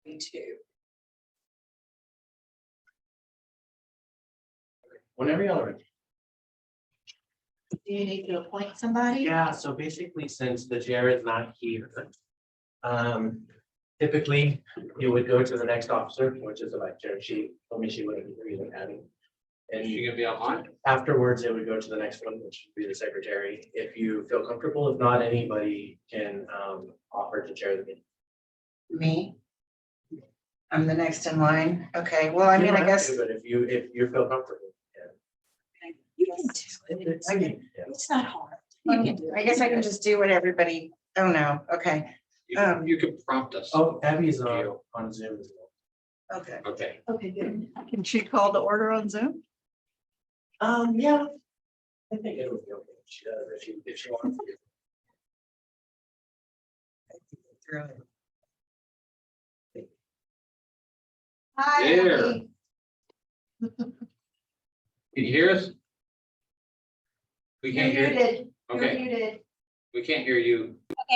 22. Whenever y'all are ready. Do you need to appoint somebody? Yeah, so basically, since the chair is not here, typically you would go to the next officer, which is the vice chair. She told me she wouldn't be really having. And Is she gonna be online? afterwards, it would go to the next one, which would be the secretary. If you feel comfortable, if not, anybody can offer to chair the meeting. Me? I'm the next in line. Okay, well, I You mean, don't I have guess, to, But if you feel comfortable, You can do it. I can, It's not hard. You can do it. I guess I can just do what everybody, oh no, okay, You can prompt us. Oh, Abby's on Zoom as well. okay. Okay, Okay, good. Can she call to order on Zoom? Yeah. I think it would be okay. She does if she wants to. Through it. Hi, There. Abby. can you hear us? We You're can't hear, muted. You're okay, muted. we can't hear you.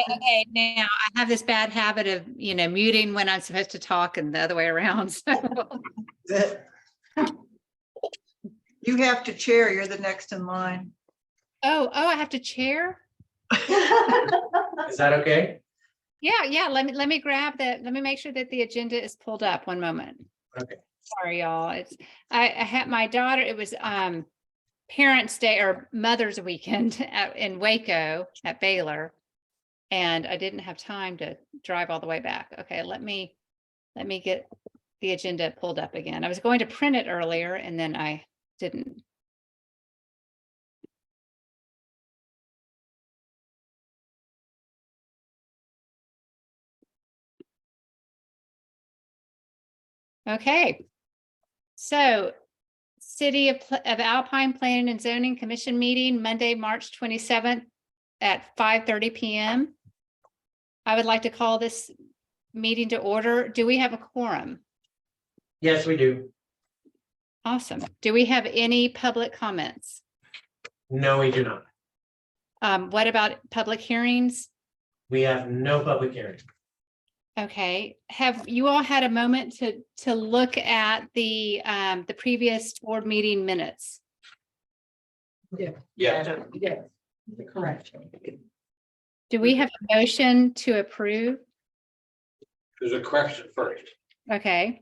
Okay, now I have this bad habit of, muting when I'm supposed to talk and the other way around. So, You have to chair, you're the next in line. I have to chair? Is that okay? Yeah, let me grab that. Let me make sure that the agenda is pulled up. One moment. Okay. Sorry, y'all. I had my daughter, it was Parents' Day or Mother's Weekend in Waco at Baylor. And I didn't have time to drive all the way back. Okay, let me get the agenda pulled up again. I was going to print it earlier and then I didn't. Okay. So City of Alpine Planning and Zoning Commission meeting Monday, March 27th at 5:30 PM. I would like to call this meeting to order. Do we have a quorum? Yes, we do. Awesome. Do we have any public comments? No, we do not. What about public hearings? We have no public hearing. Okay, have you all had a moment to look at the previous board meeting minutes? Yeah, Yes, the correction. Do we have a motion to approve? there's a correction first. Okay,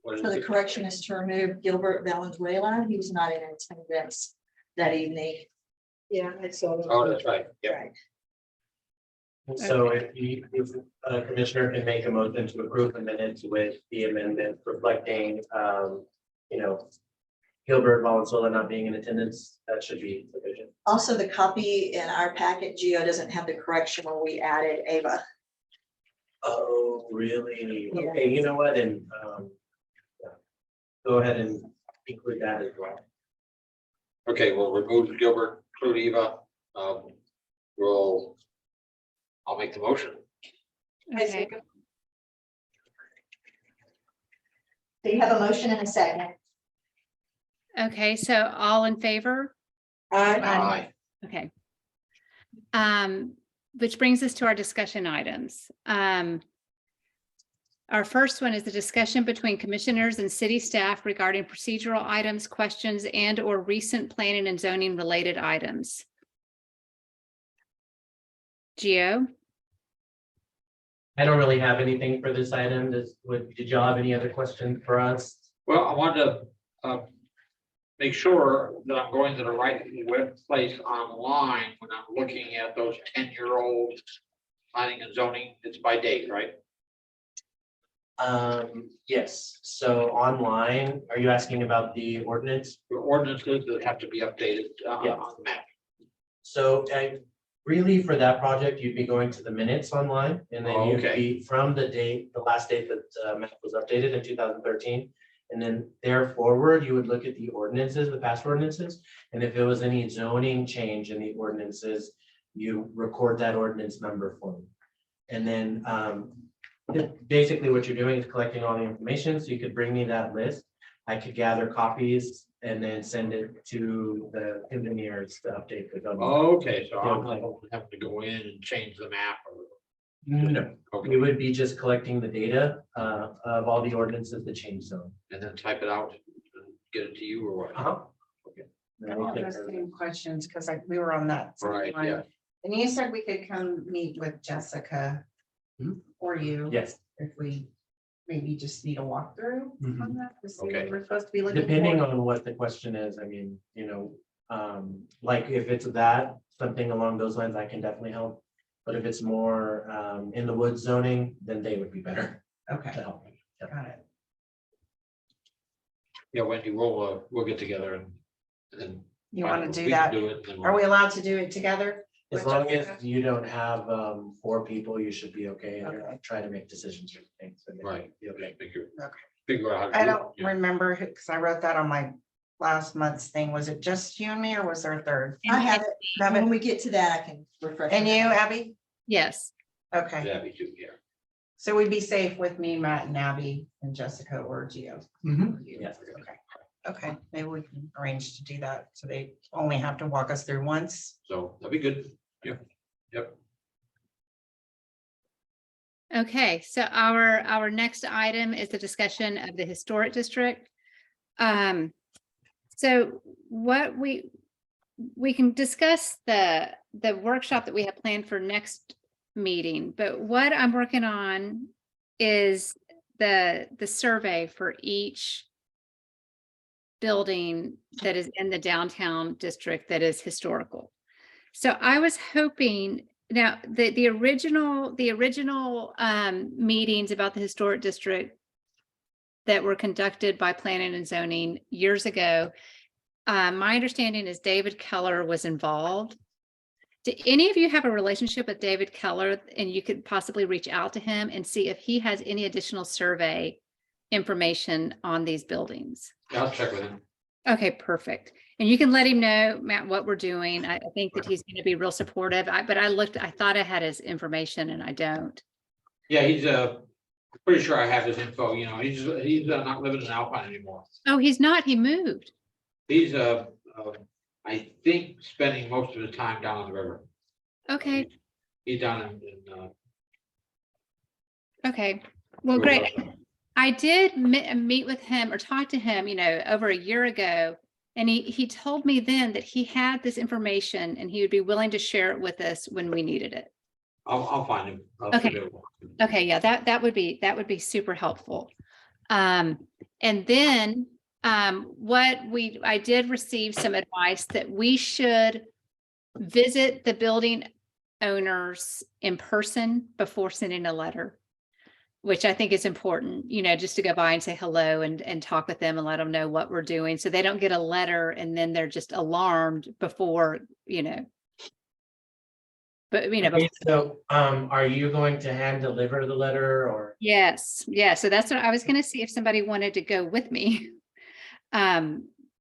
What is So the it? correction is to remove Gilbert Valenzuela. He was not in attendance that evening. Yeah, I saw that. Oh, that's right, yeah. Right. So if a commissioner can make a motion to approve the minutes with the amendment reflecting, Gilbert Valenzuela not being in attendance, that should be sufficient. Also, the copy in our packet, Geo doesn't have the correction when we added Ava. Oh, really? Yeah. Okay, you know what, and, yeah. Go ahead and include that as well. Okay, we'll remove Gilbert, include Eva. I'll make the motion. okay. So you have a motion and a second. Okay, so all in favor? Aye. Okay. Which brings us to our discussion items. Our first one is the discussion between commissioners and city staff regarding procedural items, questions, and or recent planning and zoning related items. Gio? I don't really have anything for this item. Did y'all have any other questions for us? Well, I wanted to make sure that I'm going to the right web place online when I'm looking at those 10-year-old planning and zoning. It's by date, right? Yes, so online, are you asking about the ordinance? The ordinances that have to be updated Yeah. on the map. So, really for that project, you'd be going to the minutes online and then Oh, you'd okay. be from the last date that map was updated in 2013. And then there forward, you would look at the ordinances, the past ordinances, and if it was any zoning change in the ordinances, you record that ordinance number for me. And then basically what you're doing is collecting all the information, so you could bring me that list. I could gather copies and then send it to the engineers to update the. Okay, so I'm not having to go in and change the map or No, Okay, we would be just collecting the data of all the ordinances that change zone. and then type it out and get it to you or what? Uh-huh. I have those same questions, because we were on that. same Right, line. yeah. And you said we could come meet with Jessica. Mhm. Or you. Yes, If we maybe just need a walkthrough Mhm. on that, to see what Okay. we're supposed to be looking for. depending on what the question is, I mean, you know, like if it's that, something along those lines, I can definitely help. But if it's more in the woods zoning, then they would be better to Okay, help. Yeah. got it. Yeah, Wendy, we'll get together and. You find want out to what do we can that? Do it. then Are we'll- we allowed to do it together? As with long as Jessica? you don't have 4 people, you should be okay. And you're Okay. not trying to make decisions or things. so Right. you'll be okay. Figure out how to. I do it, don't yeah. remember, because I wrote that on my last month's thing. Was it just you and me, or was there a third? I have it. Have When it? we get to that, I can refresh. And your you, memory. Abby? Yes. Okay, Yeah, me too, yeah. so we'd be safe with me, Matt, and Abby, and Jessica, or Gio. Mhm. You. Yes. Okay, okay, maybe we can arrange to do that, so they only have to walk us through once. So that'd be good. Yep. Okay, so our next item is the discussion of the historic district. So what we can discuss the workshop that we have planned for next meeting, but what I'm working on is the survey for each building that is in the downtown district that is historical. So I was hoping, now, the original meetings about the historic district that were conducted by planning and zoning years ago, my understanding is David Keller was involved. Do any of you have a relationship with David Keller, and you could possibly reach out to him and see if he has any additional survey information on these buildings? Yeah, I'll check with him. Okay, perfect. And you can let him know, Matt, what we're doing. I think that he's going to be real supportive. But I thought I had his information and I don't. Yeah, he's pretty sure I have his info, you know, he's not living in Alpine anymore. Oh, he's not. He moved. He's I think spending most of his time down on the river. Okay, He's down in okay. Well, great. I did meet with him or talk to him, over a year ago. And he told me then that he had this information and he would be willing to share it with us when we needed it. I'll find him. I'll Okay. figure it out. Okay, yeah, that would be super helpful. And then I did receive some advice that we should visit the building owners in person before sending a letter, which I think is important, just to go by and say hello and talk with them and let them know what we're doing. So they don't get a letter and then they're just alarmed before, but, Okay, so are you going to hand deliver the letter or? yes. Yeah. So that's what I was going to see if somebody wanted to go with me.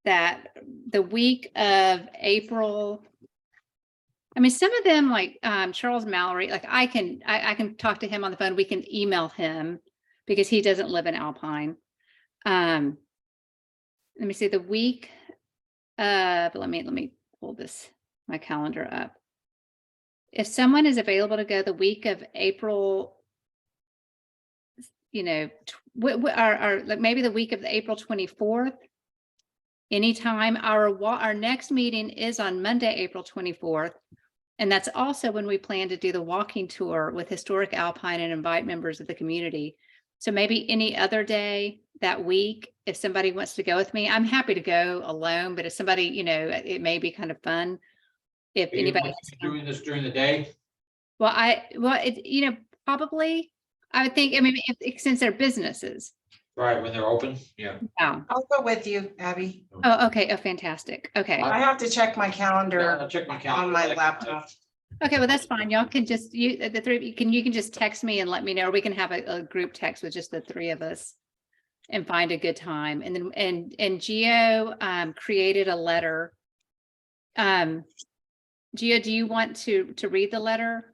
That the week of April, I mean, some of them like Charles Mallory, like I can talk to him on the phone. We can email him because he doesn't live in Alpine. Let me see the week of, let me pull my calendar up. If someone is available to go the week of April, or like maybe the week of April 24th, anytime. Our next meeting is on Monday, April 24th. And that's also when we plan to do the walking tour with Historic Alpine and invite members of the community. So maybe any other day that week, if somebody wants to go with me, I'm happy to go alone, but if somebody, it may be kind of fun. If Are you anybody going wants to to be come. doing this during the day? Probably, I would think, since they're businesses. Right, when they're open? Yeah. Yeah. I'll go with you, Abby. Oh, okay. Oh, fantastic. Okay. I have to check my calendar I'll check my calendar. on my laptop. Okay, well, that's fine. Y'all can just, the three of you can just text me and let me know, or we can have a group text with just the three of us and find a good time. And then, and Gio created a letter. Gio, do you want to read the letter?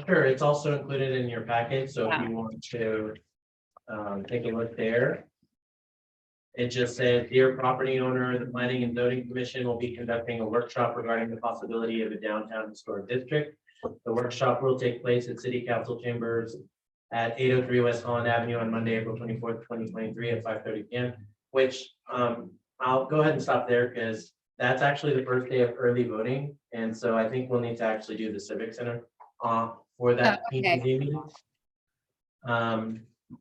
Sure, it's also included in your packet, so if Yeah. you want to take a look there. It just says, dear property owner, the Planning and Zoning Commission will be conducting a workshop regarding the possibility of a downtown historic district. The workshop will take place at City Council Chambers at 803 West Holland Avenue on Monday, April 24th, 2023 at 5:30 p.m. Which I'll go ahead and stop there because that's actually the first day of early voting. And so I think we'll need to actually do the Civic Center for that Oh, okay. PPZ meeting.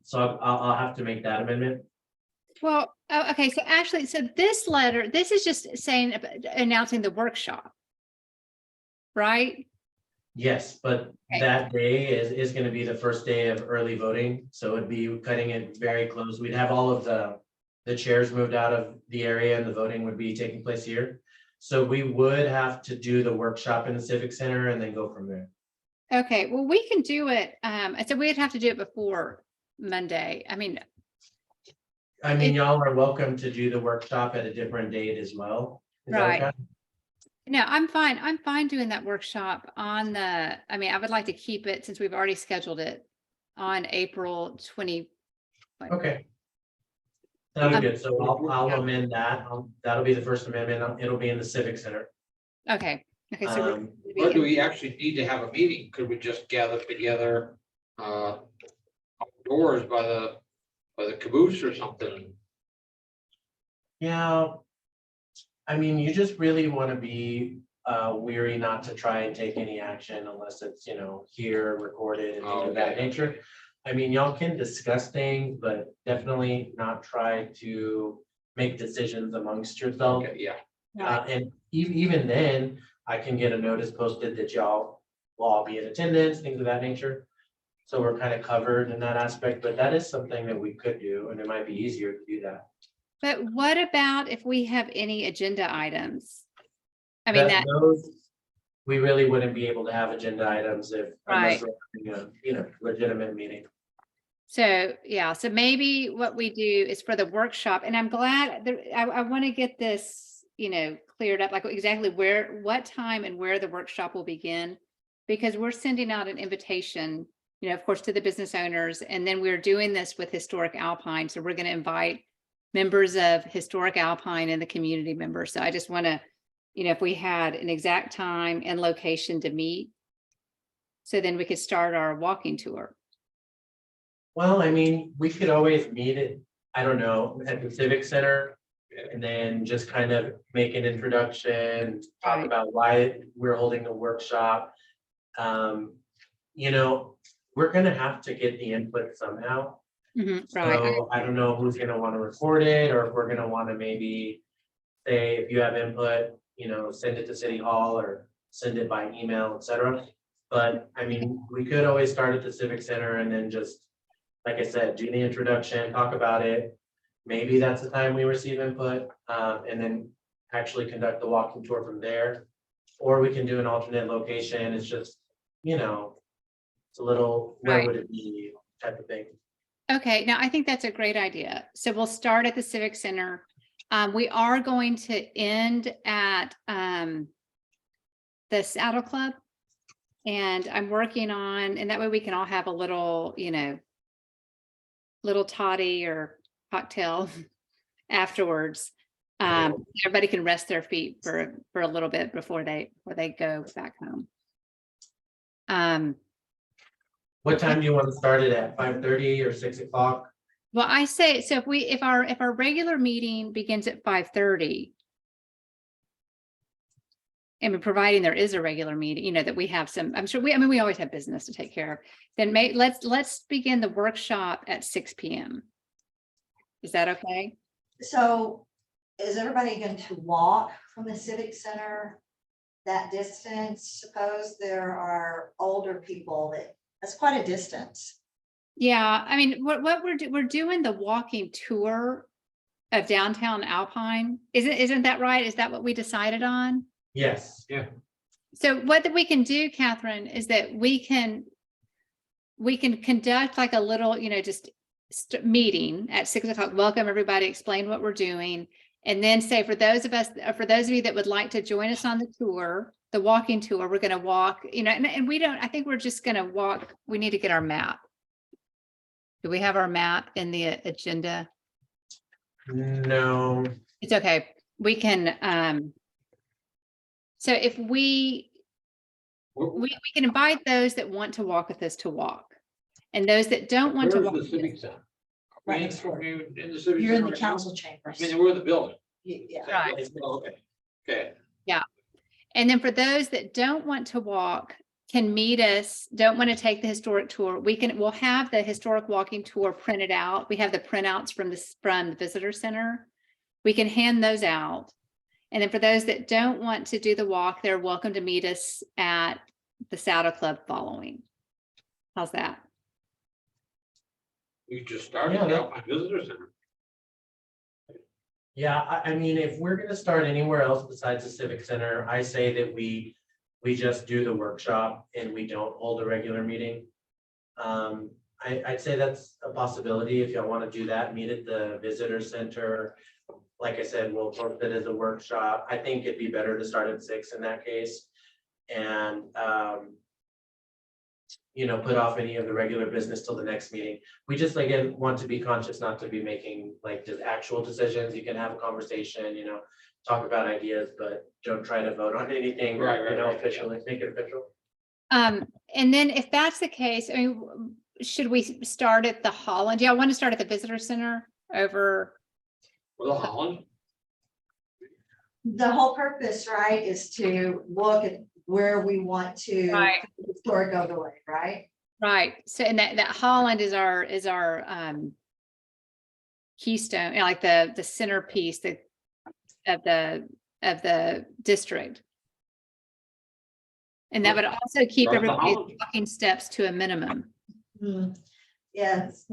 So I'll have to make that amendment. Well, okay, so actually, so this letter, this is just saying, announcing the workshop. Right? Yes, but Okay. that day is gonna be the first day of early voting, so it'd be cutting it very close. We'd have all of the chairs moved out of the area and the voting would be taking place here. So we would have to do the workshop in the Civic Center and then go from there. Okay, well, we can do it. So we'd have to do it before Monday. I mean, I mean, y'all are welcome to do the workshop at a different date as well. Is that Right. okay? no, I'm fine. I'm fine doing that workshop on the, I mean, I would like to keep it since we've already scheduled it on April 20. Okay. Sounds Um, good, so I'll amend that. That'll be the first amendment. It'll be in the Civic Center. Okay, okay, so we're Um, gonna be Or do in- we actually need to have a meeting? Could we just gather together outdoors by the caboose or something? Yeah. I mean, you just really want to be weary not to try and take any action unless it's, here recorded and things of that Okay. nature. I mean, y'all can discuss things, but definitely not try to make decisions amongst yourself. Okay, yeah. And even then, I can get a notice posted that y'all will all be in attendance, things of that nature. So we're kind of covered in that aspect, but that is something that we could do, and it might be easier to do that. But what about if we have any agenda items? I mean, that, Those, we really wouldn't be able to have agenda items if, unless we're having a, legitimate meeting. so, yeah, so maybe what we do is for the workshop, and I'm glad, I want to get this, cleared up, like exactly what time and where the workshop will begin. Because we're sending out an invitation, of course, to the business owners, and then we're doing this with Historic Alpine, so we're going to invite members of Historic Alpine and the community members. So I just want to, if we had an exact time and location to meet, so then we could start our walking tour. Well, I mean, we could always meet it, I don't know, at the Civic Center. And then just kind of make an introduction, talk Right. about why we're holding the workshop. We're gonna have to get the input somehow. Right. So I don't know who's gonna wanna record it, or if we're gonna wanna maybe say, if you have input, send it to City Hall or send it by email, etc. But I mean, we could always start at the Civic Center and then just, like I said, do the introduction, talk about it. Maybe that's the time we receive input, and then actually conduct the walking tour from there. Or we can do an alternate location. It's just, it's a little, where Right. would it be type of thing. Okay, now I think that's a great idea. So we'll start at the Civic Center. We are going to end at the Saddle Club. And I'm working on, and that way we can all have a little, little toddy or cocktail afterwards. Everybody can rest their feet for a little bit before they go back home. What time do you want to start it at? 5:30 or 6 o'clock? Well, I say, so if our regular meeting begins at 5:30. And providing there is a regular meeting, that we have some, I'm sure we always have business to take care of. Then let's begin the workshop at 6 p.m. Is that okay? So is everybody going to walk from the Civic Center that distance? Suppose there are older people that's quite a distance. Yeah, I mean, what we're doing the walking tour of downtown Alpine. Isn't that right? Is that what we decided on? Yes. So what we can do, Catherine, is that we can conduct like a little, just meeting at 6 o'clock. Welcome everybody, explain what we're doing. And then say for those of you that would like to join us on the tour, the walking tour, we're going to walk, and we don't, I think we're just going to walk. We need to get our map. Do we have our map in the agenda? No. It's okay. We can, so if we we can invite those that want to walk with us to walk. And those that don't want to Where's walk. the with civic us- center? Are Right we in- next door. are we in the civic You're in center the right now? council I chambers. mean, we're in the building. Yeah. Right. Oh, okay, okay. And then for those that don't want to walk, can meet us, don't want to take the historic tour, we'll have the historic walking tour printed out. We have the printouts from the visitor center. We can hand those out. And then for those that don't want to do the walk, they're welcome to meet us at the Saddle Club following. How's that? We just started Yeah, the that- Alpine Visitor Center. Yeah, I mean, if we're gonna start anywhere else besides the Civic Center, I say that we just do the workshop and we don't hold a regular meeting. I'd say that's a possibility. If y'all wanna do that, meet at the visitor center. Like I said, we'll post it as a workshop. I think it'd be better to start at 6 in that case. And, put off any of the regular business till the next meeting. We just, again, want to be conscious not to be making like just actual decisions. You can have a conversation, talk about ideas, but don't try to vote on anything, Right, right. officially, make it official. And then if that's the case, I mean, should we start at the Holland? Yeah, I want to start at the visitor center over. Well, Holland, The whole purpose, right, is to look at where we want to. Right. Historic overlay, right? Right, so and that Holland is our keystone, like the centerpiece of the district. And that would also keep Start the everybody's Holland. walking steps to a minimum. Yes.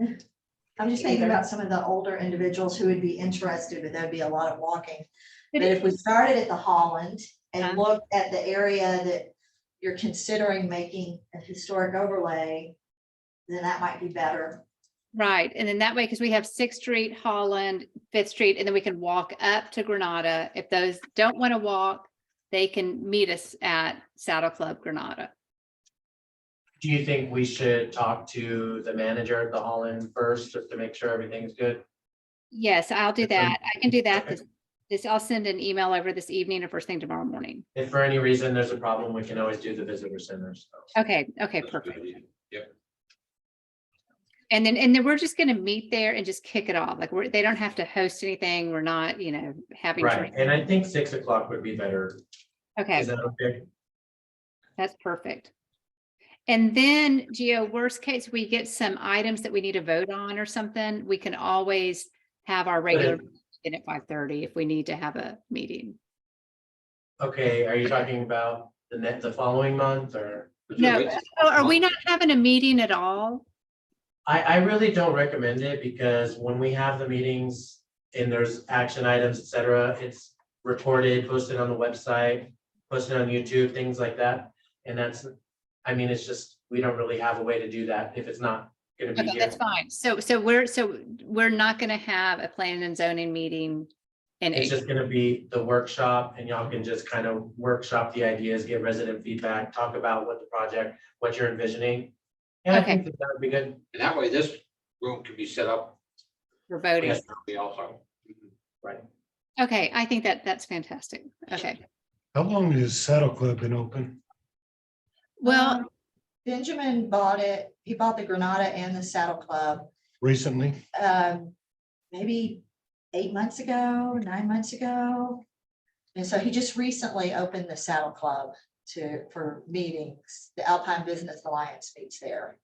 I'm just thinking about some of the older individuals who would be interested, but there'd be a lot of walking. But if we started at the Holland and looked at the area that you're considering making a historic overlay, then that might be better. Right, and then that way, because we have 6th Street, Holland, 5th Street, and then we can walk up to Granada. If those don't want to walk, they can meet us at Saddle Club Granada. Do you think we should talk to the manager at the Holland first, just to make sure everything's good? Yes, I'll do Okay. that. I can do that. Okay. I'll send an email over this evening or first thing tomorrow morning. If for any reason there's a problem, we can always do the visitor center. So. Okay, that's a good perfect. idea. Yep. And then we're just gonna meet there and just kick it off. Like they don't have to host anything. We're not, having. Right, drinks. and I think 6 o'clock would be better. Okay, Is that okay? that's perfect. And then, Gio, worst case, we get some items that we need to vote on or something, we can always have our regular meeting at 5:30 if we need to have a meeting. Okay, are you talking about the following month or? Would you No, wait till so are we month? not having a meeting at all? I really don't recommend it because when we have the meetings and there's action items, et cetera, it's recorded, posted on the website, posted on YouTube, things like that. And it's just, we don't really have a way to do that if it's not gonna be Okay, here. that's fine. So we're not gonna have a planning and zoning meeting in It's April. just gonna be the workshop and y'all can just kind of workshop the ideas, get resident feedback, talk about what you're envisioning. And I Okay. think that would be good. And that way, this room can be set up. for voting. Yes. We also. Right. Okay, I think that's fantastic. Okay, How long has Saddle Club been open? well, Benjamin bought it, he bought the Granada and the Saddle Club, Recently? maybe 8 months ago, 9 months ago. And so he just recently opened the Saddle Club for meetings. The Alpine Business Alliance meets there.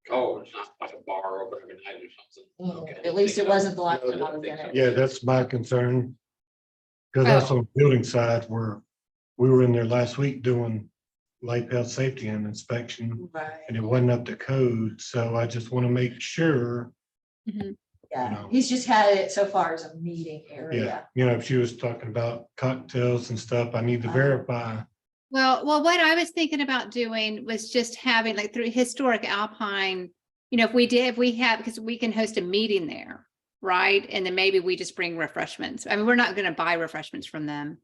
Oh, it's not like a bar open every night or something. Okay. At least it wasn't the last No, time I was in think so. it. Yeah, that's my concern. Because that's on the building side where we were in there last week doing light health safety and inspection, Right, and it wasn't up to code. So I just want to make sure, yeah, know. he's just had it so far as a meeting yeah, area. if she was talking about cocktails and stuff, I need to Uh-huh. verify. well, what I was thinking about doing was just having like through historic Alpine, if we have, because we can host a meeting there, right? And then maybe we just bring refreshments. I mean, we're not gonna buy refreshments from them.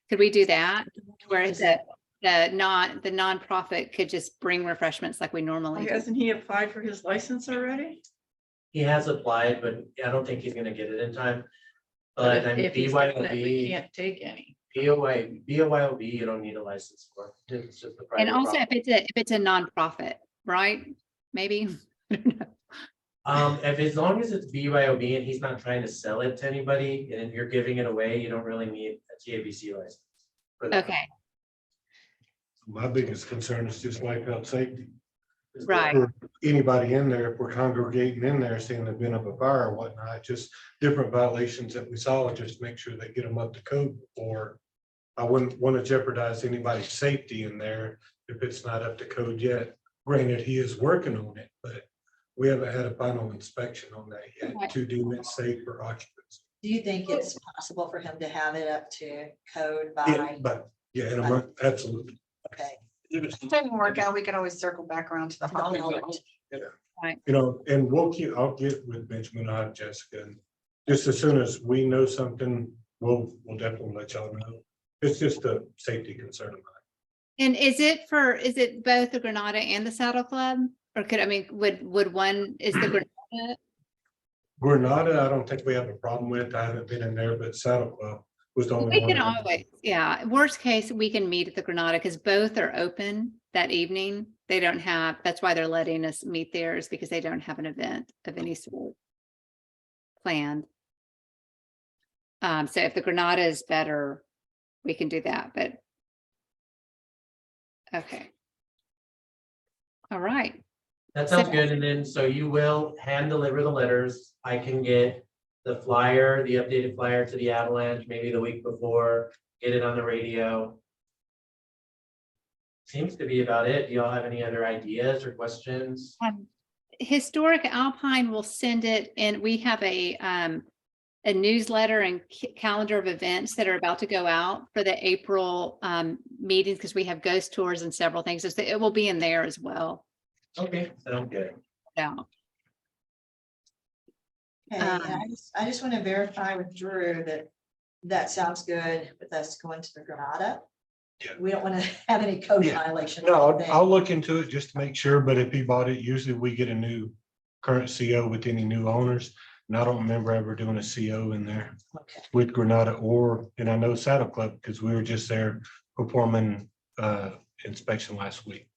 Could we do that? Where it's the nonprofit could just bring refreshments like we normally do? Hasn't he applied for his license already? He has applied, but I don't think he's gonna get it in time. But I mean, If he's gonna, we BYOB, can't take any. BYOB, you don't need a license for. It's just a And private also property. if it's a nonprofit, right? Maybe. I don't know. If as long as it's BYOB and he's not trying to sell it to anybody, and if you're giving it away, you don't really need a TABC license. for that. Okay, My biggest concern is just wipe out safety. right. For anybody in there, if we're congregating in there, seeing the bin of a fire or whatnot, just different violations that we saw, just make sure they get them up to code. Or I wouldn't want to jeopardize anybody's safety in there if it's not up to code yet. Granted, he is working on it, but we haven't had a final inspection on that Right. yet to deem it safe for occupancy. Do you think it's possible for him to have it up to code Yeah, by, but yeah, in a month, absolutely. okay? If it doesn't work out, we can always circle back around to the Holland. You know, and I'll get with Benjamin, I'll have Jessica, and just as soon as we know something, we'll definitely let y'all know. It's just a safety concern of mine. And is it both the Granada and the Saddle Club? Or would one, is the Granada? Granada, I don't think we have a problem with. I haven't been in there, but Saddle Club was the only We one. can always, yeah, worst case, we can meet at the Granada because both are open that evening. They don't have, that's why they're letting us meet there, is because they don't have an event of any sort planned. So if the Granada is better, we can do that, but. Okay. All right, That sounds So- good, and then, so you will hand deliver the letters, I can get the flyer, the updated flyer to the Avalanche, maybe the week before, get it on the radio. Seems to be about it, do y'all have any other ideas or questions? Historic Alpine will send it, and we have a newsletter and calendar of events that are about to go out for the April meetings, because we have ghost tours and several things. So it will be in there as well. Okay, sounds good. Yeah. Okay, and I just want to verify with Drew that that sounds good with us going to the Granada. Yeah. We don't want to have any code Yeah. violation. No, I'll look into it just to make sure, but if he bought it, usually we get a new current CO with any new owners. And I don't remember ever doing a CO in there Okay. with Granada and I know Saddle Club, because we were just there performing inspection last week.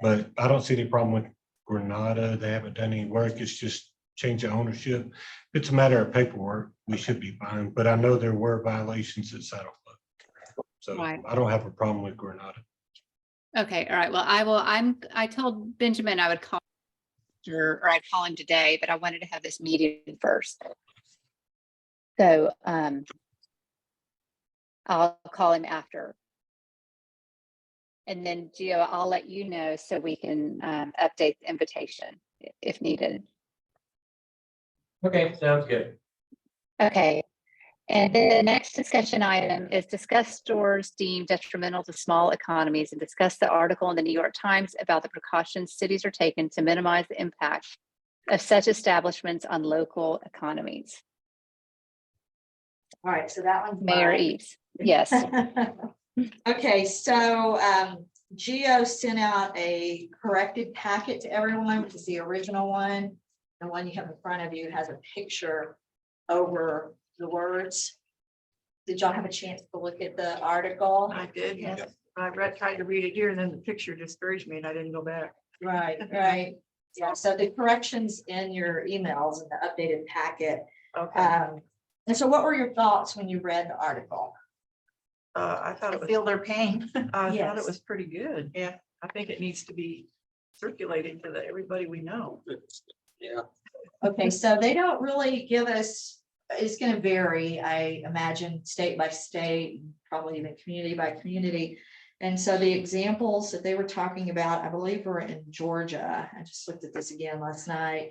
But I don't see any problem with Granada. They haven't done any work. It's just change of ownership. It's a matter of paperwork. We should be fine, but I know there were violations at Saddle Club. So Right. I don't have a problem with Granada. Okay, all right. Well, I told Benjamin I would call or I'd call him today, but I wanted to have this meeting first. So I'll call him after. And then Gio, I'll let you know so we can update the invitation if needed. Okay, sounds good. Okay. And then the next discussion item is discuss stores deemed detrimental to small economies and discuss the article in the New York Times about the precautions cities are taking to minimize the impact of such establishments on local economies. All right, so that one's Mayor mine. Eves, yes. Okay, so Geo sent out a corrected packet to everyone, which is the original one. The one you have in front of you has a picture over the words. Did y'all have a chance to look at the article? I did. Yes. I tried to read it here and then the picture discouraged me and I didn't go back. Right, right. Yeah, so the corrections in your emails and the updated packet. Okay. And so what were your thoughts when you read the article? I thought it I was, feel their pain. I thought Yes. it was pretty good. Yeah. I think it needs to be circulated to everybody we know. Yeah, Okay, so they don't really give us, it's gonna vary, I imagine, state by state, probably even community by community. And so the examples that they were talking about, I believe were in Georgia. I just looked at this again last night.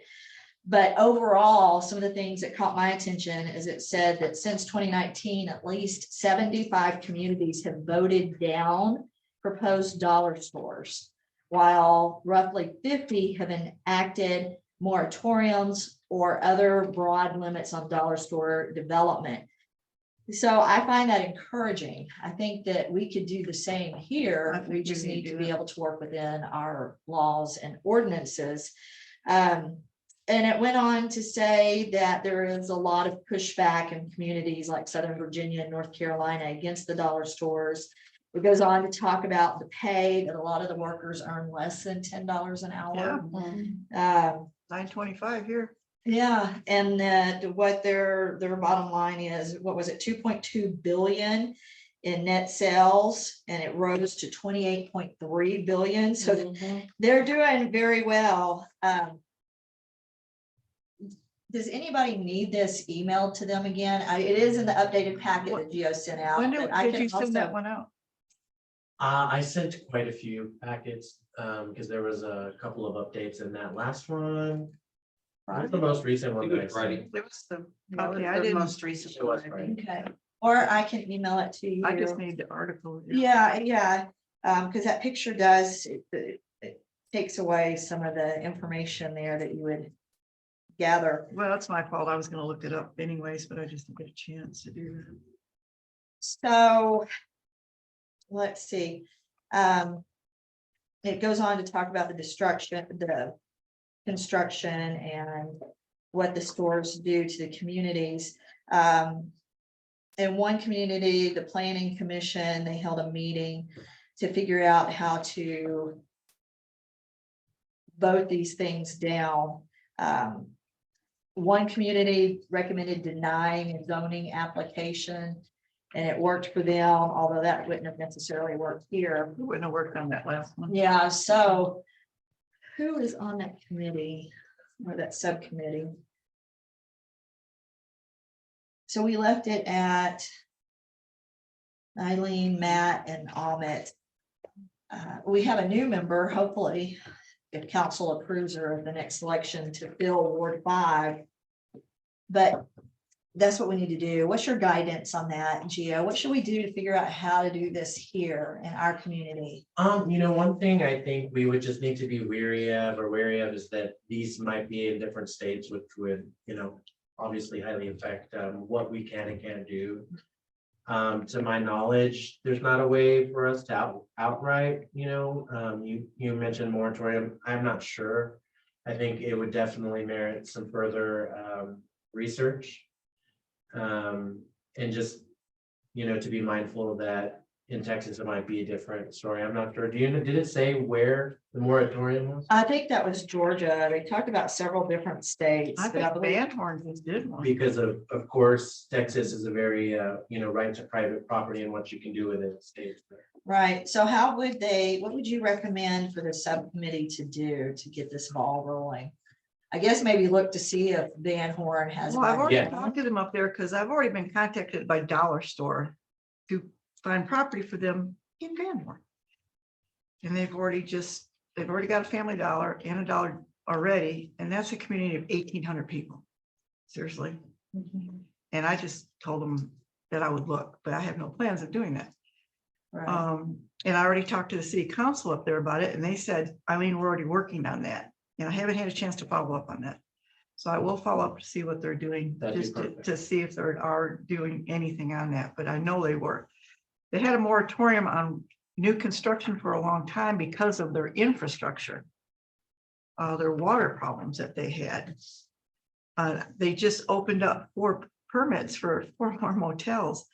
But overall, some of the things that caught my attention is it said that since 2019, at least 75 communities have voted down proposed dollar stores, while roughly 50 have enacted moratoriums or other broad limits on dollar store development. So I find that encouraging. I think that we could do the same I here. think We we just need need to to do be it. able to work within our laws and ordinances. And it went on to say that there is a lot of pushback in communities like Southern Virginia and North Carolina against the dollar stores. It goes on to talk about the pay, that a lot of the workers earn less than $10 an hour. Um, $9.25 here. yeah, and that what their bottom line is, what was it, 2.2 billion in net sales, and it rose to 28.3 billion, so they're doing very well. Does anybody need this emailed to them again? It is in the updated packet that Geo sent out. When but I did can you send that also- one out? I sent quite a few packets, because there was a couple of updates in that last one. That's the most recent one. It that I was sent. Friday. It was the, That was okay, I the didn't, most recent It was one, I Friday. think. Okay, or I can email it to you. I just need the article. Yeah, because that picture does, it takes away some of the information there that you would gather. Well, that's my fault. I was gonna look it up anyways, but I just didn't get a chance to do that. So, let's see. It goes on to talk about the construction and what the stores do to the communities. In one community, the planning commission, they held a meeting to figure out how to vote these things down. One community recommended denying a zoning application, and it worked for them, although that wouldn't have necessarily worked here. We wouldn't have worked on that last one. Yeah, so who is on that committee or that subcommittee? So we left it at Eileen, Matt, and Amit. We have a new member, hopefully, if council approves her of the next election, to fill Ward 5. But that's what we need to do. What's your guidance on that, Gio? What should we do to figure out how to do this here in our community? One thing I think we would just need to be wary of is that these might be in different states, which would, obviously highly affect what we can and can't do. To my knowledge, there's not a way for us to outright, you mentioned moratorium. I'm not sure. I think it would definitely merit some further research. And just, to be mindful that in Texas, it might be a different story. I'm not sure. Did it say where the moratorium was? I think that was Georgia. They talked about several different states. I but think believe- Van Horn just did one. Because of course, Texas is a very, right to private property and what you can do with it stays there. Right, so what would you recommend for the subcommittee to do to get this ball rolling? I guess maybe look to see if Van Horn has. Well, I've already Yeah. talked to them up there because I've already been contacted by Dollar Store to find property for them in Van Horn. And they've already got a Family Dollar and a Dollar already, and that's a community of 1,800 people. Seriously. And I just told them that I would look, but I have no plans of doing that. Right. And I already talked to the city council up there about it, and they said, Eileen, we're already working on that. And I haven't had a chance to follow up on that. So I will follow up to see what they're doing, That'd be just perfect. to see if they are doing anything on that, but I know they were. They had a moratorium on new construction for a long time because of their infrastructure. Their water problems that they had. They just opened up 4 permits for 4 more motels.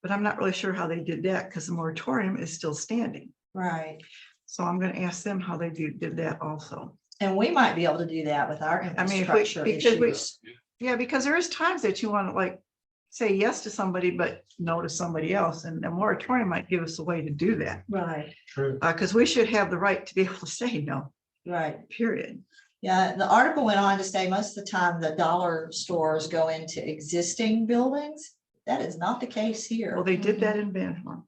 But I'm not really sure how they did that because the moratorium is still standing. Right, So I'm gonna ask them how they did that also. and we might be able to do that with our I mean, if we- infrastructure because we- issues. Yeah, because there is times that you want to like say yes to somebody, but no to somebody else. And the moratorium might give us a way to do that. Right, True. Because we should have the right to be able to say no, right. period. Yeah, the article went on to say most of the time the dollar stores go into existing buildings. That is not the case here. Well, they did that in Van Horn.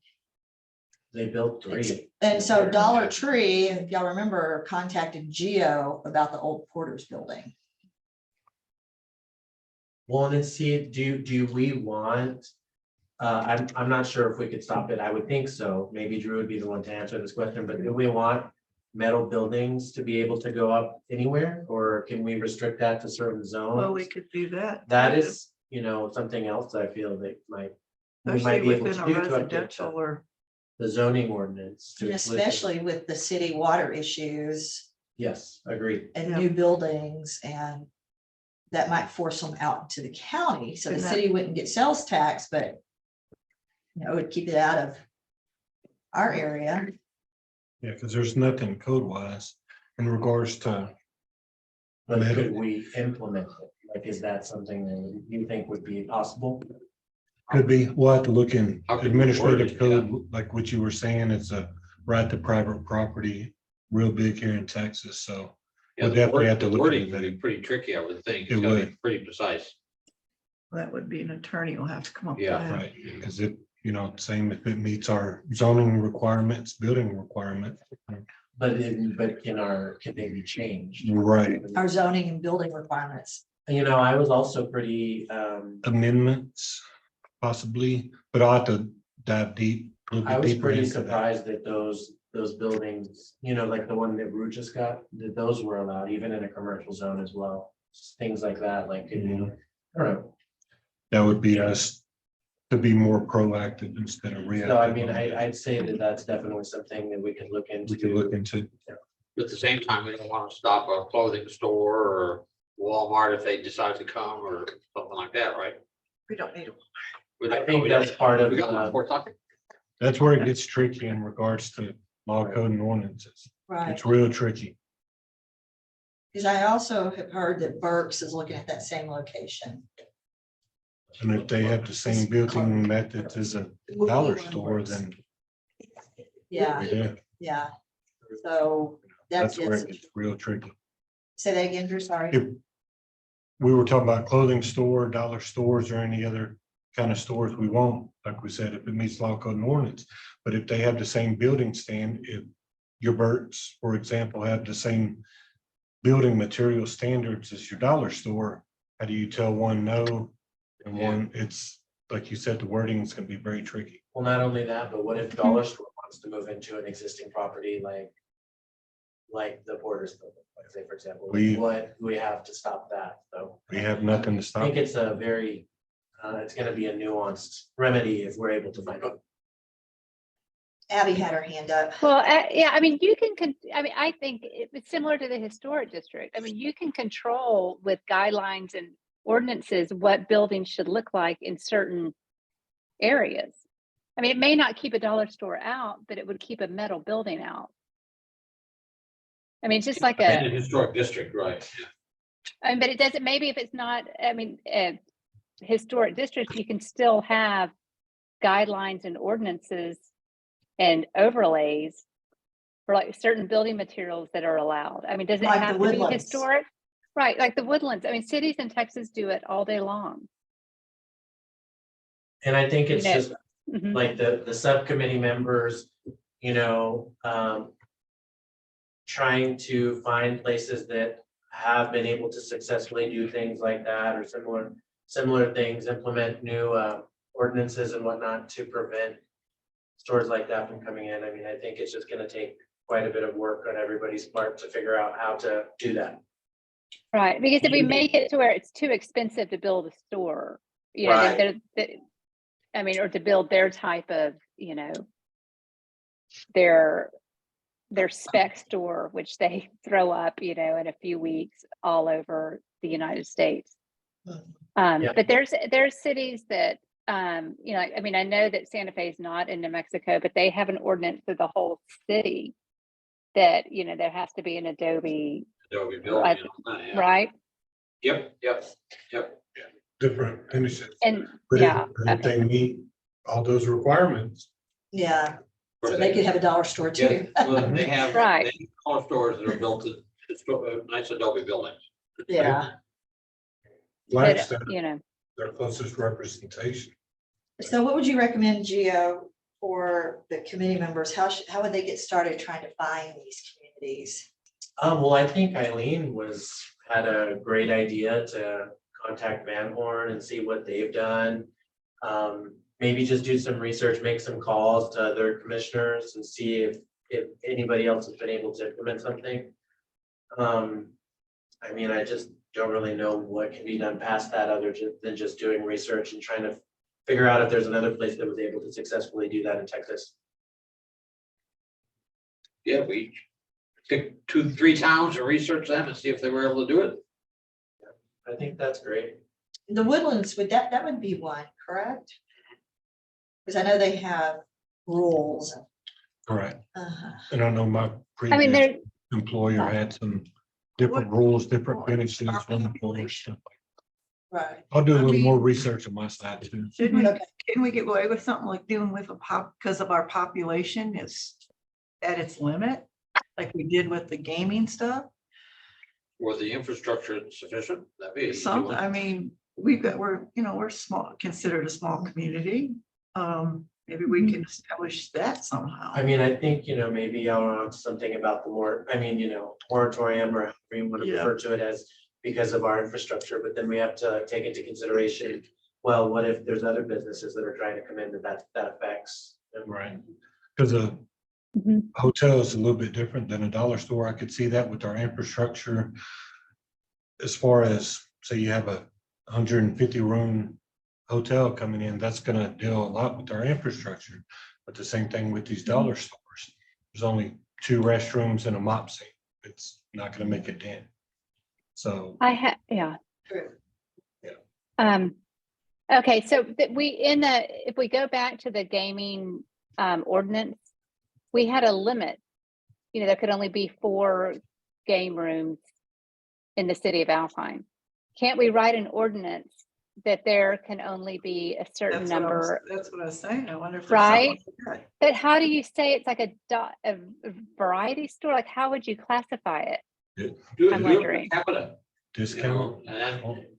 They built 3. And so Dollar Tree, if y'all remember, contacted Geo about the old Porter's building. Well, and then see, do we want, I'm not sure if we could stop it. I would think so. Maybe Drew would be the one to answer this question, but do we want metal buildings to be able to go up anywhere? Or can we restrict that to certain zones? Well, we could do that. That is, something else I feel that we might Especially be able within to a do to update residential the- or, the zoning ordinance. to And include- especially with the city water issues Yes, agreed. and Yeah. new buildings and that might force them out into the county, so the And that- city wouldn't get sales tax, but it would keep it out of our area. Yeah, because there's nothing code wise in regards to, But Maybe. could we implement it? Like, is that something that you think would be possible? could be, we'll have to look in How could we word administrative it, code, like what you were saying, it's a right to private property, real big here in Texas, so. Yeah, We'll definitely have to the look wording into would be that. pretty tricky, I would think. It It's gotta be would. pretty precise. That would be an attorney will have to come up with Yeah. that. Right, because it, same if it meets our zoning requirements, building requirement. But can they be changed? Right, Our zoning and building requirements. I was also pretty, amendments possibly, but I'll have to dive deep. a little I bit was deeper pretty into that. surprised that those buildings, like the one that Ru just got, that those were allowed, even in a commercial zone as well. Things like that, like, I don't know. That would be us to be more proactive instead of reactive. So I mean, I'd say that that's definitely something that we could look into. We could look into, But at the same time, we don't want to stop a clothing store or Walmart if they decide to come or something like that, right? We don't need. I think that's part of, We got one for talking. that's where it gets tricky in regards to law code and ordinances. Right. It's real tricky. Because I also have heard that Burke's is looking at that same location. And if they have the same building methods as a dollar store, then Yeah, yeah, yeah. So that's where that's, it gets real tricky. say that again, Drew, sorry. If we were talking about clothing store, dollar stores, or any other kind of stores, we won't, like we said, if it meets law code and ordinance. But if they have the same building stand, if your Burt's, for example, have the same building material standards as your dollar store, how do you tell one no? And one, it's, like you said, the wording is gonna be very tricky. well, not only that, but what if Dollar Store wants to move into an existing property like the Borders building, like say, for example, We- what, we have to stop that, so. We have nothing to I stop. think it's a very, it's gonna be a nuanced remedy if we're able to find one. Abby had her hand up. Well, yeah, I mean, I think it's similar to the historic district. I mean, you can control with guidelines and ordinances what buildings should look like in certain areas. I mean, it may not keep a dollar store out, but it would keep a metal building out. I mean, just like In a, a historic district, right? but it doesn't, maybe if it's not, historic districts, you can still have guidelines and ordinances and overlays for like certain building materials that are allowed. I mean, does it Like the have to be Woodlands. historic? Right, like the Woodlands. I mean, cities in Texas do it all day long. And I think it's You know, just Mhm. like the subcommittee members, trying to find places that have been able to successfully do things like that or similar things, implement new ordinances and whatnot to prevent stores like that from coming in. I mean, I think it's just gonna take quite a bit of work on everybody's part to figure out how to do that. Right, because if we You- make it to where it's too expensive to build a store, you know, Right. I mean, or to build their type of, their spec store, which they throw up, in a few weeks all over the United States. Yeah. But there's cities that, I mean, I know that Santa Fe is not in New Mexico, but they have an ordinance for the whole city that, there has to be an Adobe, Adobe building and all that, yeah. right? Yep. Different finishes. And, But yeah, if they meet all those requirements, Yeah, so they could have a dollar store too. Yeah, well, they have. Right. they have All stores that are built in nice Adobe buildings. Yeah, but, Flagstaff, their closest representation. so what would you recommend, Gio, for the committee members? How would they get started trying to find these communities? Well, I think Eileen had a great idea to contact Van Horn and see what they've done. Maybe just do some research, make some calls to other commissioners and see if anybody else has been able to implement something. I mean, I just don't really know what can be done past that than just doing research and trying to figure out if there's another place that was able to successfully do that in Texas. Yeah, we pick 2-3 towns and research them and see if they were able to do it. I think that's great. The Woodlands, that would be one, correct? Because I know they have rules. Correct. Uh-huh. And I know my I mean, previous there, employer had some different rules, different benefits from employers. stuff like Right. that. I'll do a I little more mean- research on my side too. Should we, Okay. can we get away with something like dealing with because of our population is at its limit? Like we did with the gaming stuff? Was the infrastructure sufficient? That'd be. Some, I mean, we're small, considered a small community. Maybe we can establish that somehow. I mean, I think, maybe something about the moratorium or however you want to Yeah. refer to it as because of our infrastructure, but then we have to take into consideration, well, what if there's other businesses that are trying to come in that affects? Right. Because a Mhm. hotel is a little bit different than a dollar store. I could see that with our infrastructure. As far as, say you have a 150 room hotel coming in, that's gonna deal a lot with our infrastructure. But the same thing with these dollar stores. There's only 2 restrooms and a mop sink. It's not gonna make a dent. So, yeah. True. Okay, so if we go back to the gaming ordinance, we had a limit. There could only be 4 game rooms in the city of Alpine. Can't we write an ordinance that there can only be a certain That's what I was- number? That's what I was saying. I wonder if. there's Right? something like that. But how do you say it's like a variety store? Like, how would you classify it? Do I'm it per wondering. capita, discount. and then.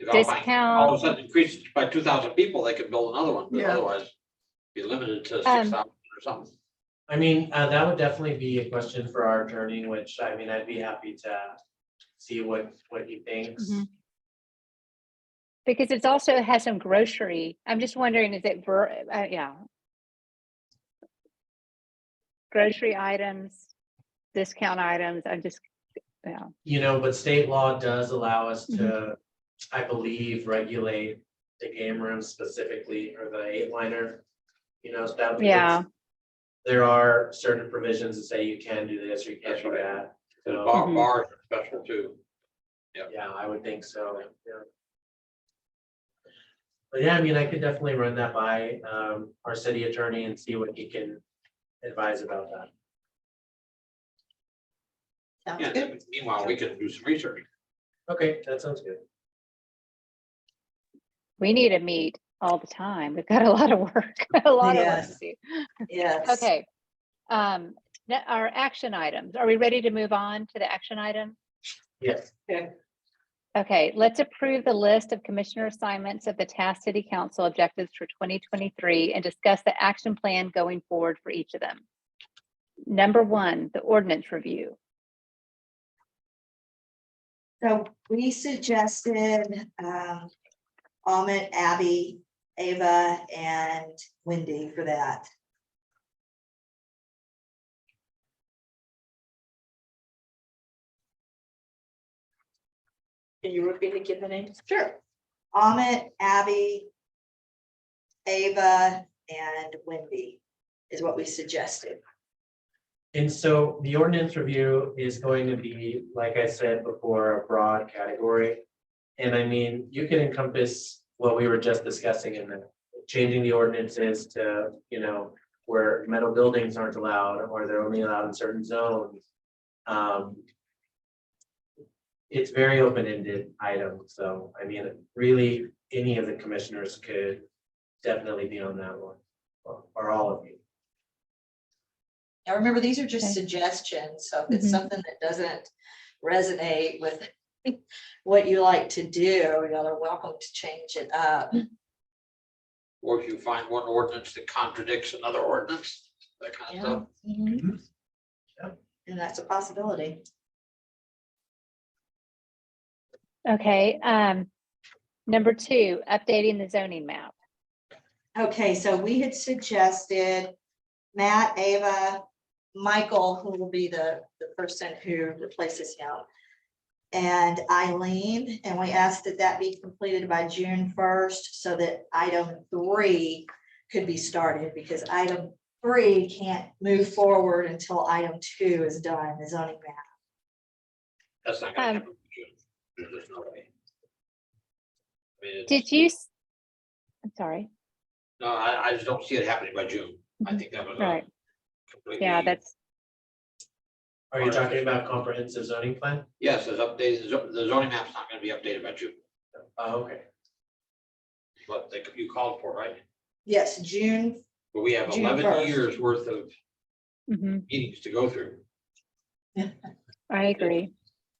If Alpine all Discount. of a sudden increases by 2,000 people, they could build another one, but Yeah. otherwise be limited to Um, 6,000 or something. I mean, that would definitely be a question for our attorney, which I mean, I'd be happy to see what he thinks. Mhm. Because it's also has some grocery. I'm just wondering, is it yeah. Grocery items, discount items, yeah. But state law does allow us to, I believe, regulate the game rooms specifically, or the 8-liner, establishments. Yeah. There are certain provisions that say you can do this or you can't That's do right. that. The So, Mhm. bars are special too. yeah, I would think so, yeah. But yeah, I mean, I could definitely run that by our city attorney and see what he can advise about that. Sounds Yeah, good. meanwhile, we can do some research. Okay, that sounds good. We need to meet all the time. We've got a lot of work, a lot of work to Yes. do. Yes. Okay. Our action items. Are we ready to move on to the action item? Yes. Okay, let's approve the list of commissioner assignments of the Taft City Council objectives for 2023 and discuss the action plan going forward for each of them. Number 1, the ordinance review. So we suggested Amit, Abby, Ava, and Wendy for that. Can you repeat again the names? Sure. Amit, Abby, Ava, and Wendy is what we suggested. And so the ordinance review is going to be, like I said before, a broad category. And I mean, you can encompass what we were just discussing in the changing the ordinances to, where metal buildings aren't allowed or they're only allowed in certain zones. It's very open-ended item. So I mean, really, any of the commissioners could definitely be on that one, or all of you. Now, remember, these are just Okay. suggestions, so if it's Mhm. something that doesn't resonate with what you like to do, y'all are welcome to change it up. Or if you find one ordinance that contradicts another ordinance, that kind of stuff. Mhm. And that's a possibility. Okay, number 2, updating the zoning map. Okay, so we had suggested Matt, Ava, Michael, who will be the person who replaces him, and Eileen, and we asked that that be completed by June 1st so that item 3 could be started, because item 3 can't move forward until item 2 is done, the zoning map. That's not gonna happen. There's no way. mean, Did you? I'm sorry. no, I just don't see it happening by June. I think that was Right. completely. Yeah, that's, Are you talking about comprehensive zoning plan? Yes, as updated, the zoning map's not gonna be updated by June, Oh, okay. but you called for, right? Yes, June, But we have June 11 1st. years worth of mhm, meetings to go through. I agree.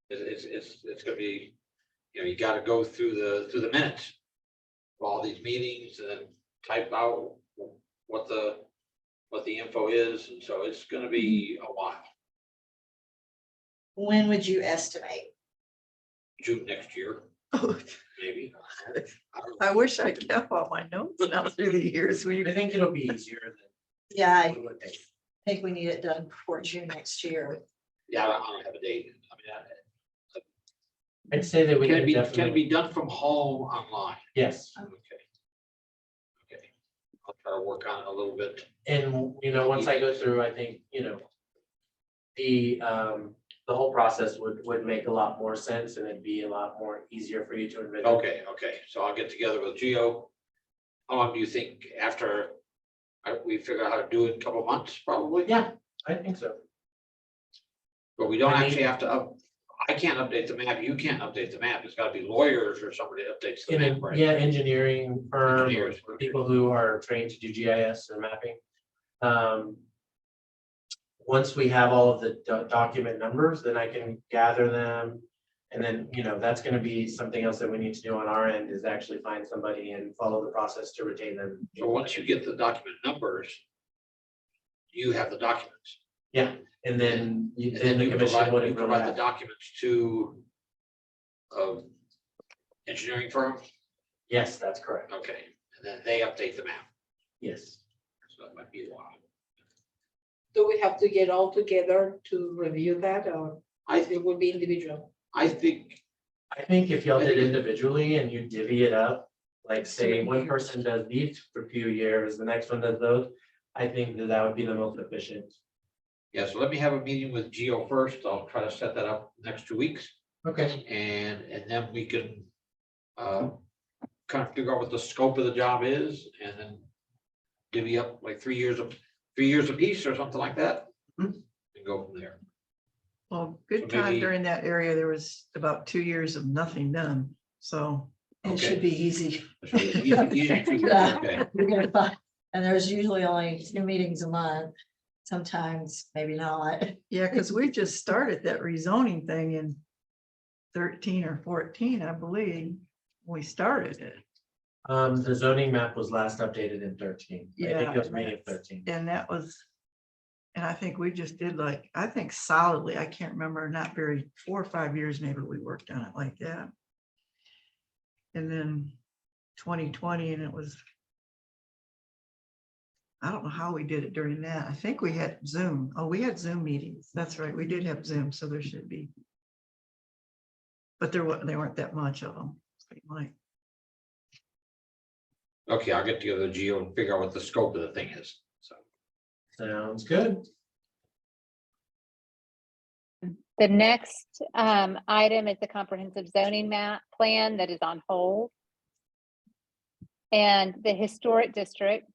It's gonna be, you gotta go through the minutes. of all these meetings and then type out what the info is, and so it's gonna be a while, when would you estimate? June next year, maybe. I don't know. I wish I kept all my notes now through the years. I think it'll be easier Yeah, I than. it would take. think we need it done before June next year. Yeah, I don't have a date. I mean, I'd say that we can it could be, can it definitely, be done from home online? yes. Okay. Okay, I'll try to work on it a little bit. And, once I go through, I think, the whole process would make a lot more sense and it'd be a lot more easier for you to envision. Okay, so I'll get together with Geo. How long do you think after we figure out how to do it in a couple of months, probably? Yeah, I think so. But we don't I mean- actually have to I can't update the map, you can't update the map, it's gotta be lawyers or somebody that updates the map, right? Yeah, engineering firm, or Engineers, okay. people who are trained to do GIS or mapping. Once we have all of the document numbers, then I can gather them. And then, that's gonna be something else that we need to do on our end, is actually find somebody and follow the process to retain them. So once you get the document numbers, you have the documents. Yeah, and then, And then then the you commission provide, would you provide the have. documents to engineering firm, Yes, that's correct. okay, and then they update the map, Yes. so that might be a while. Do we have to get all together to review that, or it would be individual? I think, I think if y'all did individually and you divvy it up, like say one person does these for a few years, the next one does those. I think that would be the most efficient. yeah, so let me have a meeting with Geo first, I'll try to set that up next 2 weeks. Okay. And then we can kind of figure out what the scope of the job is, and then divvy up like 3 years apiece or something like that. Mhm. And go from there. Well, good So time maybe- during that area. There was about 2 years of nothing done. So It Okay. should be easy. So easy to- Yeah. okay. You're gonna find, and there's usually only 2 meetings a month, sometimes maybe not. yeah, because we just started that rezoning thing in 13 or 14, I believe. We started it. The zoning map was last updated in 13. I think it was May of 13. And that was, and I think we just did I think solidly, I can't remember, not very, 4 or 5 years maybe we worked on it like that. And then 2020, and it was, I don't know how we did it during that. I think we had Zoom. Oh, we had Zoom meetings. That's right. We did have Zoom, so there should be. But they weren't that much of them. Okay, I'll get together with Geo and figure out what the scope of the thing is, so. Sounds good. The next item is the comprehensive zoning map plan that is on hold. And the historic district,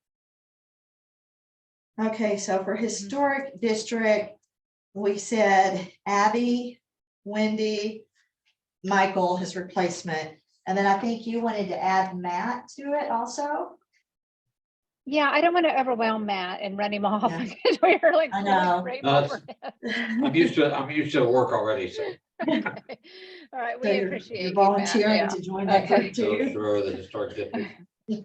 Okay, so for historic district, we said Abby, Wendy, Michael, his replacement. And then I think you wanted to add Matt to it also. yeah, I don't want to overwhelm Matt and run him off. Yeah. because We're like. I really know. great No, for I'm used to work already, so. him. All right, So we you're appreciate you're you, Matt, volunteering yeah. to join that Okay. group So too. for the historic district. We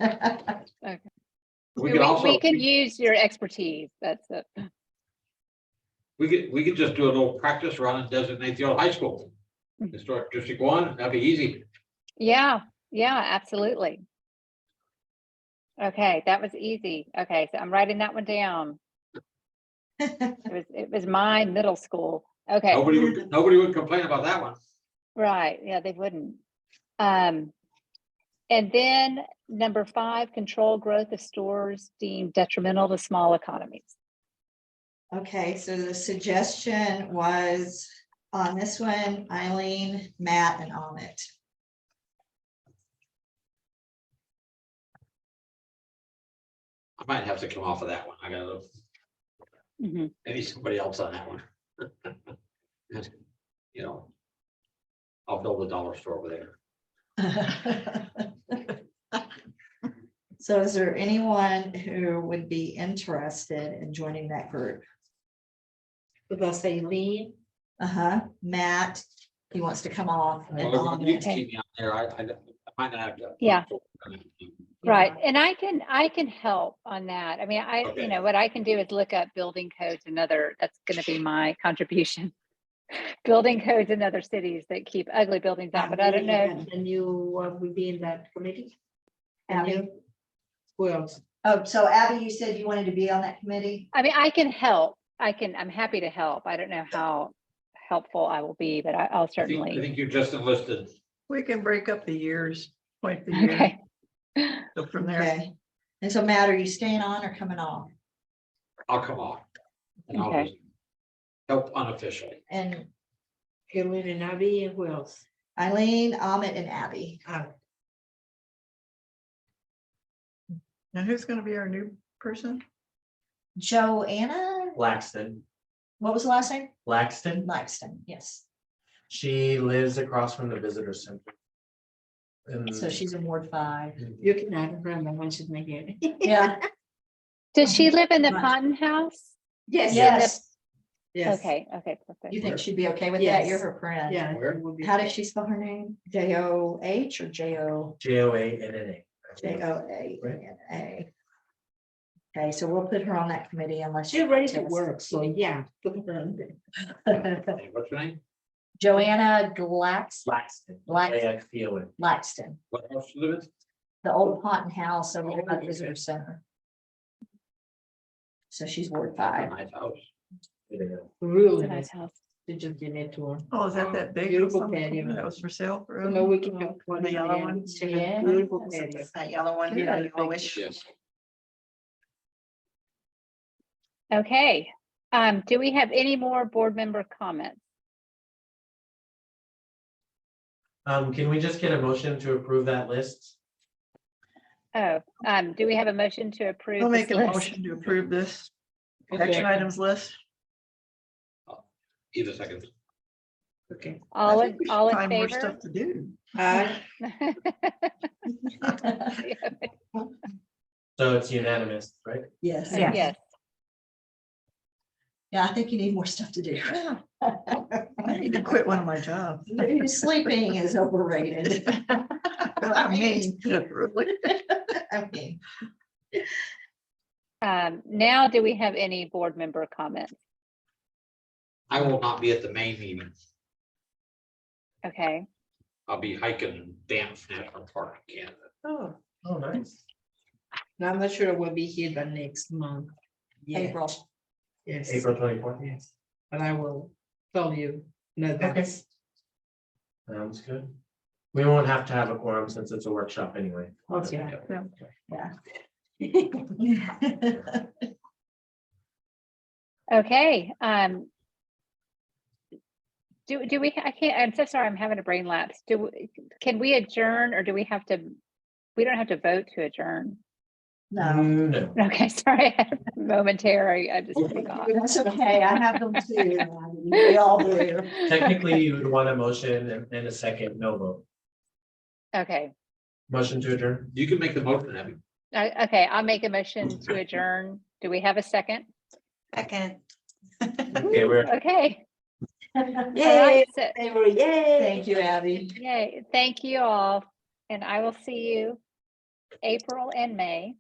We could also, we could use your expertise, that's it. we could just do an old practice run and designate the old high school. Historic District 1, that'd be easy. Yeah, absolutely. Okay, that was easy. Okay, so I'm writing that one down. It was my middle school. Okay, Nobody would complain about that one. right, yeah, they wouldn't. And then number 5, control growth of stores deemed detrimental to small economies. Okay, so the suggestion was on this one, Eileen, Matt, and Amit. I might have to come off of that one. I gotta, Mhm. maybe somebody else on that one. You know. I'll build a dollar store over there. So is there anyone who would be interested in joining that group? With us, Aileen, Matt, he wants to come off. and Well, on you it. can keep me on there. I might not have to. Yeah. Yeah. Right, and I can help on that. I mean, Okay. what I can do is look up building codes and that's gonna be my contribution. Building codes in other cities that keep ugly buildings out, but I don't know. And you will be in that committee? And Abby? you? Who else? Oh, so Abby, you said you wanted to be on that committee? I mean, I can help. I'm happy to help. I don't know how helpful I will be, but I'll I certainly. think you just enlisted. We can break up the years, point the year, Okay. go from there. Okay. And so Matt, are you staying on or coming off? I'll come off. And I'll Okay. just help unofficially. And Aileen and Abby, and who else? Eileen, Amit, and Abby. Now, who's gonna be our new person? Joanna, Laxton, what was the last name? Laxton, Laxton, yes. she lives across from the visitor center. And So she's in Ward 5. You can add her and mention me here. Yeah. Does she live in the Right. Ponton House? Yes. Yes. Yes. Okay, perfect. You think she'd be okay with that? Yes. You're her friend. Yeah. Where? it will be How does okay. she spell her name? J-O-H or J-O? JOANNA. J-O-A-N-A. Okay, so we'll put her on that committee unless. She's ready to Yes. work, so yeah. put her on there. Hey, what's your name? Joanna Laxton. Laxton. AXTON. Laxton, What house you live in? the old Ponton House over there by the Okay. visitor center. So she's Ward A 5. nice house. It's Really a nice nice. house. They just give it to her. Oh, is that big? Beautiful something patio. That was for sale for? So no, we can have one. The in yellow there. one? She has Yeah. Beautiful That's patio. That yellow one, Yeah, yeah, yellowish. Yes. Okay, do we have any more board member comments? Can we just get a motion to approve that list? Oh, do we have a motion to approve? I'll this make a list? motion to approve this Okay. action items list. Either second. Okay. All I in, think we should all in find more favor? Stuff to do. So it's unanimous, right? Yes. Yeah. Yes, Yeah, I think you need more stuff to do. I need to quit one of my jobs. Sleeping is overrated. I mean, really. I mean, now do we have any board member comments? I will not be at the main meeting. Okay, I'll be hiking in Banff National Park in Canada. Oh, Oh, nice. now I'm not sure we'll be here the next month. Yeah, April. yes, April 24th. Yes. but I will tell you. No, that's, Sounds good. We won't have to have a quorum since it's a workshop anyway. okay. okay, do we, I'm so sorry, I'm having a brain lapse. Can we adjourn or do we have to, we don't have to vote to adjourn? No, No. Okay, sorry, momentary, I just forgot. that's okay. I have them too. We all do. Technically, you would want a motion and a second, no vote. Okay, Motion to adjourn. You can make the motion, Abby. okay, I'll make a motion to adjourn. Do we have a second? Second. Okay, we're Okay. All Yay, right, so, Avery, yay. Thank you, Abby. yay, thank you all, and I will see you April and May.